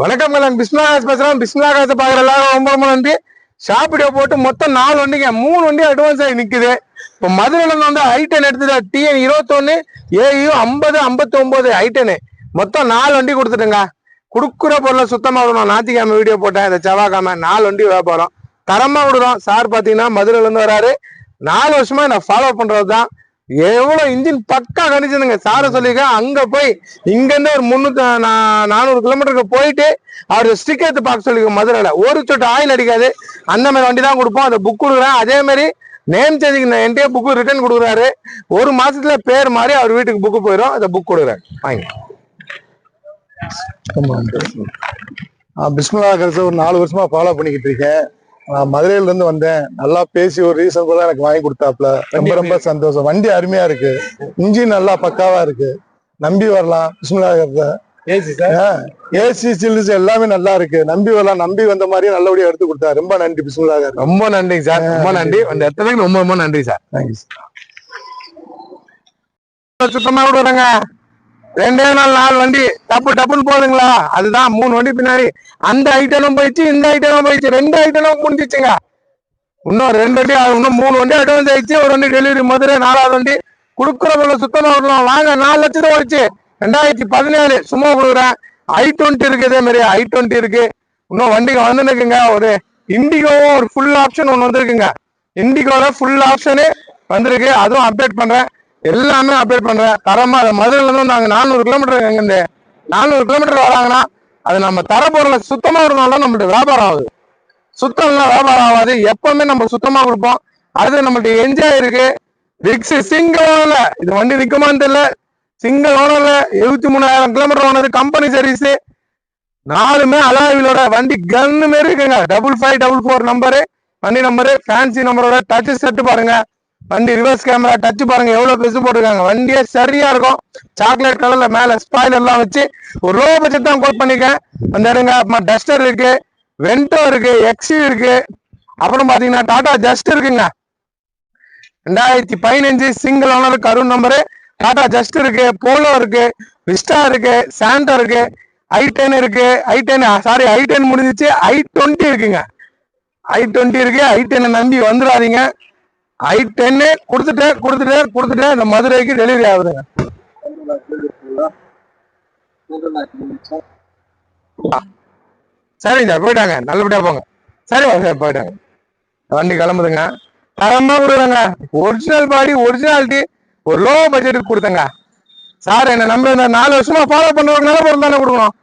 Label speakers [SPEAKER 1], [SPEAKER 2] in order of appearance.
[SPEAKER 1] வணக்கம் நான் பிஸ்மிலா காசு பேசுறேன். பிஸ்மிலா காசை பாக்குற எல்லாரும் ரொம்ப ரொம்ப நன்றி. ஷாப் வீடியோ போட்டு மொத்தம் 4 வண்டிங்க, 3 வண்டி அட்வான்ஸ் ஆகி நிக்குது. இப்போ மதுரையில வந்து I10 எடுத்தது TN 21 AU 50 59 I10 மொத்தம் 4 வண்டி கொடுத்துட்டுங்க. கொடுக்குற பொருளை சுத்தமா விடணும். ஞாயிற்றுக்கிழமை வீடியோ போட்டேன், இந்த செவ்வாய்க்கிழமை 4 வண்டி வியாபாரம் தரமா விடுறோம். சார் பாத்தீங்கன்னா மதுரையில இருந்து வராரு. 4 வருஷமா நான் ஃபாலோ பண்றதுதான். எவ்வளவு இன்ஜின் பக்கா கணிச்சதுங்க. சார சொல்லியிருக்கேன். அங்க போய் இங்க இருந்து ஒரு 400 கிலோமீட்டருக்கு போயிட்டு அவர் ஸ்டிக் எடுத்து பார்க்க சொல்லியிருக்கோம். மதுரையில ஒரு சொட்டு ஆயில் அடிக்காது, அந்த மாதிரி வண்டி தான் கொடுப்போம். அதை புக் கொடுக்குறேன். அதே மாதிரி நேம் சேஞ்சிங் என்கிட்ட புக்கு ரிட்டர்ன் கொடுக்குறாரு. ஒரு மாசத்துல பேர் மாதிரி அவர் வீட்டுக்கு புக்கு போயிடும். அதை புக் கொடுக்குறேன், வாங்க.
[SPEAKER 2] பிஸ்மிலா காசை ஒரு 4 வருஷமா ஃபாலோ பண்ணிக்கிட்டு இருக்கேன். நான் மதுரையில இருந்து வந்தேன். நல்லா பேசி ஒரு ரீசன் கூட எனக்கு வாங்கி கொடுத்தாப்ல. ரொம்ப ரொம்ப சந்தோஷம். வண்டி அருமையா இருக்கு, இன்ஜின் நல்லா பக்காவா இருக்கு, நம்பி வரலாம். பிஸ்மிலா காசை ஏசி சில்லுஸ் எல்லாமே நல்லா இருக்கு, நம்பி வரலாம். நம்பி வந்த மாதிரியே நல்லபடியா எடுத்து கொடுத்தா. ரொம்ப நன்றி பிஸ்மிலா காசை.
[SPEAKER 1] ரொம்ப நன்றிங்க சார், ரொம்ப நன்றி. அந்த இடத்துக்கு ரொம்ப ரொம்ப நன்றி சார்.
[SPEAKER 2] Thank you
[SPEAKER 1] sir. சுத்தமா விடுறாங்க. 2 நாள் 4 வண்டி டப்புன்னு போகுதுங்களா? அதுதான் 3 வண்டி பின்னாடி. அந்த ஐட்டனும் போயிடுச்சு, இந்த ஐட்டனும் போயிடுச்சு. 2 ஐட்டனும் முடிஞ்சிச்சுங்க. இன்னும் 2 வண்டி, இன்னும் 3 வண்டி அட்வான்ஸ் ஆயிடுச்சு. ஒரு வண்டி டெலிவரி மதுரை. 4வது வண்டி கொடுக்குற போல சுத்தமா விடலாம். வாங்க. 4 லட்சம் ஓடிச்சு. 2017 சும்மா கொடுக்குறேன். I20 இருக்கு, இதே மாதிரி I20 இருக்கு. இன்னும் வண்டிங்க வந்துருக்குங்க. ஒரு இண்டிகோவும் ஒரு ஃபுல் ஆப்ஷன் ஒன்று வந்திருக்குங்க. இண்டிகோல ஃபுல் ஆப்ஷனு வந்திருக்கு. அதுவும் அப்டேட் பண்றேன், எல்லாமே அப்டேட் பண்றேன். தரமா மதுரையில இருந்து நாங்க 400 கிலோமீட்டர், எங்க 400 கிலோமீட்டர் வராங்கன்னா அது நம்ம தர பொருளை சுத்தமா இருந்தாலும் நம்மளுடைய வியாபாரம் ஆகுது. சுத்தம் வியாபாரம் ஆகாது. எப்பவுமே நம்ம சுத்தமா கொடுப்போம். அது நம்மளுடைய என்ஜாய் இருக்கு. விக்ஸ் சிங்கிள் ஓனர்ல இது வண்டி நிக்குமான்னு தெரியல. சிங்கிள் ஓனர்ல 73,000 கிலோமீட்டர் ஓனது. கம்பெனி சர்வீஸ் 4மே அலாவிலோட வண்டி கன்னு மாரி இருக்குங்க. 5544 நம்பரு வண்டி நம்பரு. ஃபேன்சி நம்பரோட டச் செட் பாருங்க. வண்டி ரிவர்ஸ் கேமரா டச் பாருங்க, எவ்வளவு பெருசு போட்டிருக்காங்க. வண்டியே சரியா இருக்கும். சாக்லேட் கலர்ல மேல ஸ்பாயில் எல்லாம் வச்சு ஒரு லோ பட்ஜெட் தான் கோட் பண்ணிருக்கேன். அந்த இடங்க டஸ்டர் இருக்கு, வென்டோ இருக்கு, எக்ஸி இருக்கு. அப்புறம் பாத்தீங்கன்னா டாடா ஜஸ்ட் இருக்குங்க. 2015 single owner Karur number. Tata just இருக்கு, போலோ இருக்கு, விஸ்டா இருக்கு, சாண்டோ இருக்கு, I10 இருக்கு. I10 முடிஞ்சிச்சு. I20 இருக்குங்க. I20 இருக்கு. I10 நம்பி வந்துடாதீங்க. I10 கொடுத்துட்டேன். இந்த மதுரைக்கு டெலிவரி ஆகுதுங்க. சரிங்க சார், போயிட்டாங்க. நல்லபடியா போங்க. சரி சார், போயிட்டாங்க. வண்டி கிளம்புதுங்க. தரமா கொடுக்குறாங்க. ஒரிஜினல் பாடி, ஒரிஜினாலிட்டி, ஒரு லோ பட்ஜெட்டுக்கு கொடுத்தங்க. சார் என்ன நம்ப 4 வருஷமா ஃபாலோ பண்றவங்க நல்ல பொருள் தானே கொடுக்கணும்.